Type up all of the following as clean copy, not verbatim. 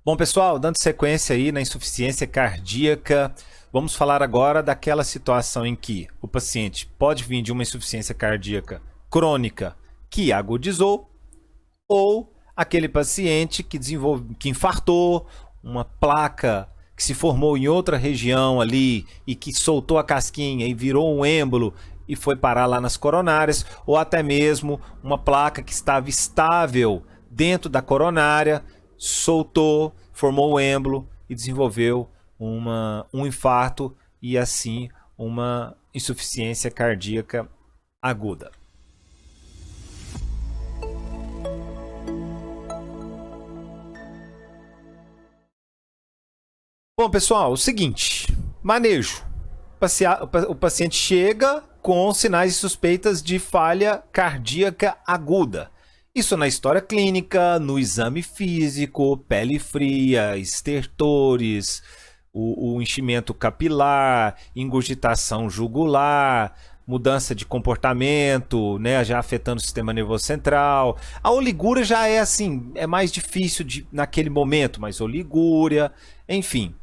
Bom, pessoal, dando sequência aí na insuficiência cardíaca, vamos falar agora daquela situação em que o paciente pode vir de uma insuficiência cardíaca crônica que agudizou, ou aquele paciente que infartou, uma placa que se formou em outra região ali e que soltou a casquinha e virou um êmbolo e foi parar lá nas coronárias, ou até mesmo uma placa que estava estável dentro da coronária, soltou, formou o êmbolo e desenvolveu um infarto e assim uma insuficiência cardíaca aguda. Bom, pessoal, o seguinte, manejo. O paciente chega com sinais e suspeitas de falha cardíaca aguda. Isso na história clínica, no exame físico, pele fria, estertores, o enchimento capilar, ingurgitação jugular, mudança de comportamento, né, já afetando o sistema nervoso central. A oligúria já é assim, é mais difícil naquele momento, mas oligúria, enfim.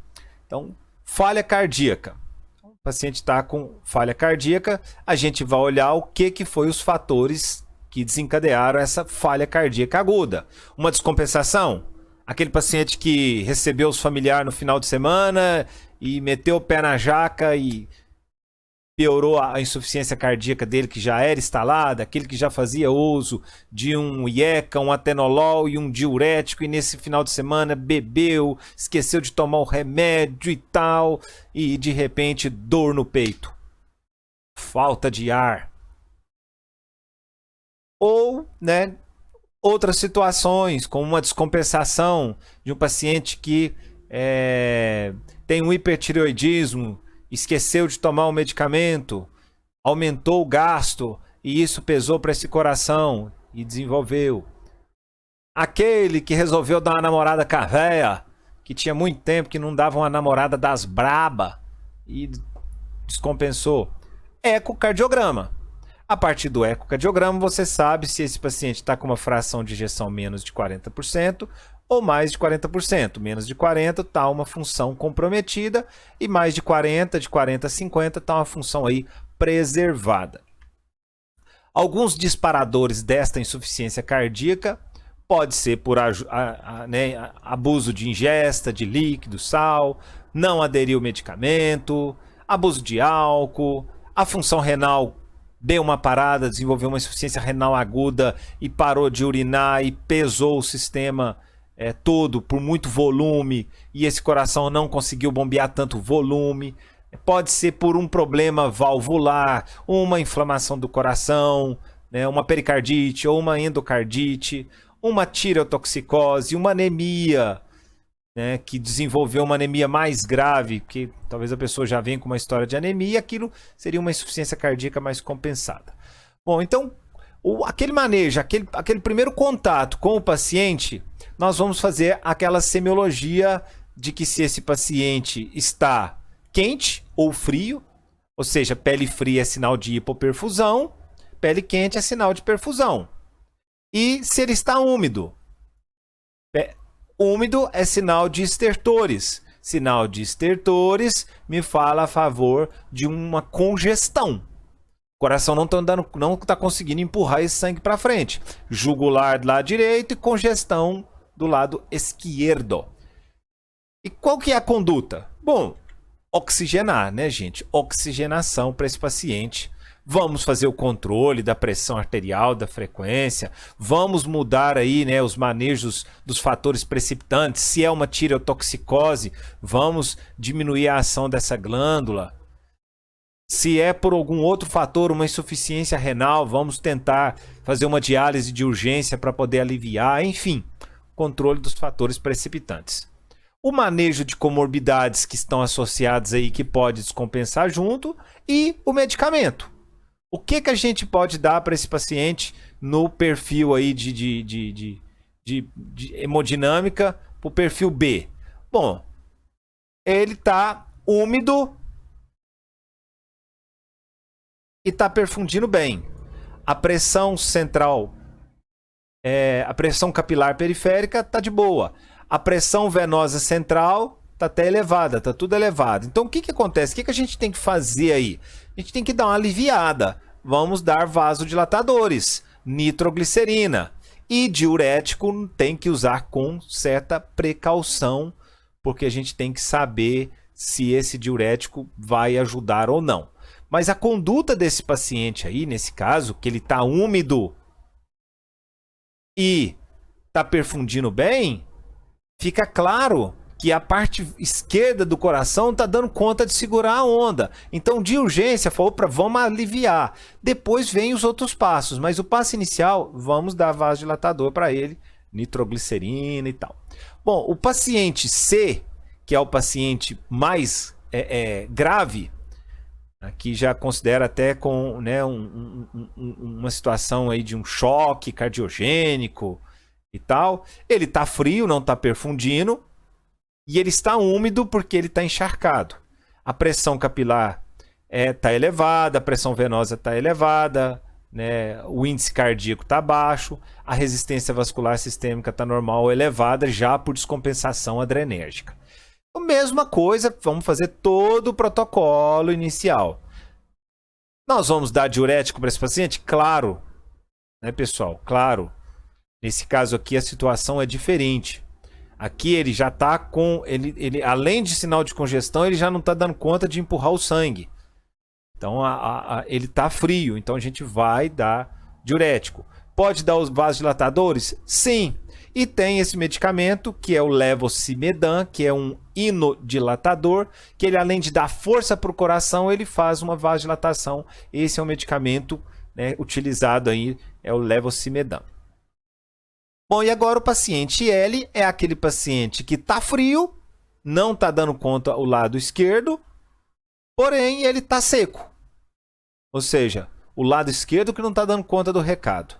Então, falha cardíaca. O paciente está com falha cardíaca, a gente vai olhar o que foi os fatores que desencadearam essa falha cardíaca aguda. Uma descompensação, aquele paciente que recebeu os familiares no final de semana e meteu o pé na jaca e piorou a insuficiência cardíaca dele, que já era instalada, aquele que já fazia uso de um IECA, um atenolol e um diurético, e nesse final de semana bebeu, esqueceu de tomar o remédio e tal, e de repente dor no peito, falta de ar. Ou, né, outras situações, como uma descompensação de um paciente que tem um hipertireoidismo, esqueceu de tomar um medicamento, aumentou o gasto e isso pesou para esse coração e desenvolveu. Aquele que resolveu dar uma namorada cavéia, que tinha muito tempo que não dava uma namorada das braba e descompensou. Ecocardiograma. A partir do ecocardiograma você sabe se esse paciente está com uma fração de ejeção menos de 40%, ou mais de 40%. Menos de 40% está uma função comprometida e mais de 40%, de 40% a 50% está uma função aí preservada. Alguns disparadores desta insuficiência cardíaca pode ser por abuso de ingesta de líquido, sal, não aderir ao medicamento, abuso de álcool, a função renal deu uma parada, desenvolveu uma insuficiência renal aguda e parou de urinar e pesou o sistema todo por muito volume e esse coração não conseguiu bombear tanto volume. Pode ser por um problema valvular, uma inflamação do coração, né, uma pericardite ou uma endocardite, uma tireotoxicose, uma anemia, né, que desenvolveu uma anemia mais grave, porque talvez a pessoa já venha com uma história de anemia e aquilo seria uma insuficiência cardíaca mais compensada. Bom, então, aquele manejo, aquele primeiro contato com o paciente, nós vamos fazer aquela semiologia de que se esse paciente está quente ou frio, ou seja, pele fria é sinal de hipoperfusão, pele quente é sinal de perfusão. E se ele está úmido, úmido é sinal de estertores. Sinal de estertores me fala a favor de uma congestão. O coração não está conseguindo empurrar esse sangue para frente. Jugular do lado direito e congestão do lado esquerdo. E qual que é a conduta? Bom, oxigenar, né, gente? Oxigenação para esse paciente. Vamos fazer o controle da pressão arterial, da frequência. Vamos mudar aí, né, os manejos dos fatores precipitantes. Se é uma tireotoxicose, vamos diminuir a ação dessa glândula. Se é por algum outro fator, uma insuficiência renal, vamos tentar fazer uma diálise de urgência para poder aliviar. Enfim, controle dos fatores precipitantes. O manejo de comorbidades que estão associadas aí, que pode descompensar junto, e o medicamento. O que a gente pode dar para esse paciente no perfil aí de hemodinâmica, para o perfil B? Bom, ele está úmido e está perfundindo bem. A pressão central, a pressão capilar periférica está de boa. A pressão venosa central está até elevada, está tudo elevado. Então o que acontece? O que a gente tem que fazer aí? A gente tem que dar uma aliviada. Vamos dar vasodilatadores, nitroglicerina. E diurético tem que usar com certa precaução, porque a gente tem que saber se esse diurético vai ajudar ou não. Mas a conduta desse paciente aí, nesse caso, que ele está úmido e está perfundindo bem, fica claro que a parte esquerda do coração está dando conta de segurar a onda. Então, de urgência, falou para vamos aliviar. Depois vem os outros passos, mas o passo inicial, vamos dar vasodilatador para ele, nitroglicerina e tal. Bom, o paciente C, que é o paciente mais grave, aqui já considera até com, né, uma situação aí de um choque cardiogênico e tal. Ele está frio, não está perfundindo. E ele está úmido porque ele está encharcado. A pressão capilar está elevada, a pressão venosa está elevada, né? O índice cardíaco está baixo, a resistência vascular sistêmica está normal ou elevada, já por descompensação adrenérgica. A mesma coisa, vamos fazer todo o protocolo inicial. Nós vamos dar diurético para esse paciente? Claro, né, pessoal? Claro. Nesse caso aqui a situação é diferente. Aqui ele já está com... Ele, além de sinal de congestão, ele já não está dando conta de empurrar o sangue. Então ele está frio, então a gente vai dar diurético. Pode dar os vasodilatadores? Sim. E tem esse medicamento, que é o levosimedan, que é um inodilatador, que ele, além de dar força para o coração, ele faz uma vasodilatação. Esse é um medicamento, né, utilizado aí, é o levosimedan. Bom, e agora o paciente L é aquele paciente que está frio, não está dando conta o lado esquerdo, porém ele está seco. Ou seja, o lado esquerdo que não está dando conta do recado.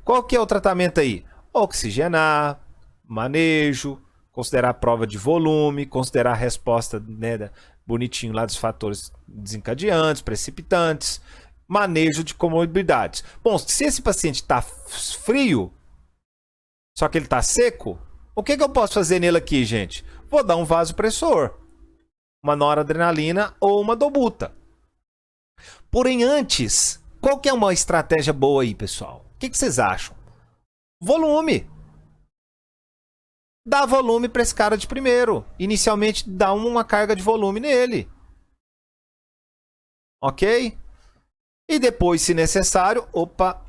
Qual que é o tratamento aí? Oxigenar, manejo, considerar a prova de volume, considerar a resposta, né, bonitinho lá dos fatores desencadeantes, precipitantes, manejo de comorbidades. Bom, se esse paciente está frio, só que ele está seco, o que eu posso fazer nele aqui, gente? Vou dar um vasopressor, uma noradrenalina ou uma dobuta. Porém, antes, qual que é uma estratégia boa aí, pessoal? O que vocês acham? Volume. Dá volume para esse cara de primeiro. Inicialmente, dá uma carga de volume nele. Ok? E depois, se necessário... Opa!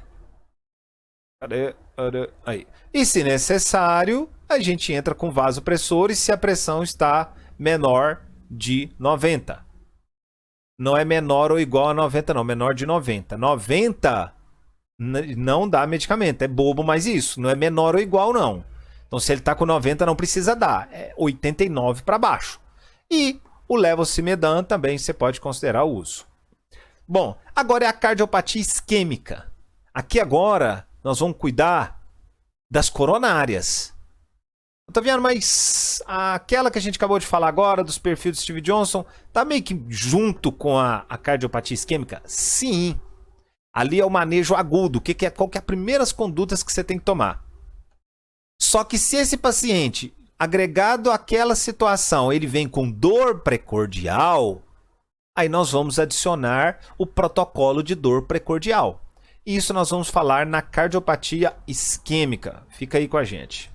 Aí. E se necessário, a gente entra com vasopressores se a pressão está menor de 90. Não é menor ou igual a 90, não. Menor de 90. 90 não dá medicamento. É bobo, mas isso. Não é menor ou igual, não. Então, se ele está com 90, não precisa dar. É 89 para baixo. E o levosimedan também você pode considerar o uso. Bom, agora é a cardiopatia isquêmica. Aqui agora nós vamos cuidar das coronárias. Tá vendo? Mas aquela que a gente acabou de falar agora, dos perfis do Steve Johnson, tá meio que junto com a cardiopatia isquêmica? Sim. Ali é o manejo agudo. Qual que é as primeiras condutas que você tem que tomar? Só que se esse paciente, agregado àquela situação, ele vem com dor precordial, aí nós vamos adicionar o protocolo de dor precordial. Isso nós vamos falar na cardiopatia isquêmica. Fica aí com a gente.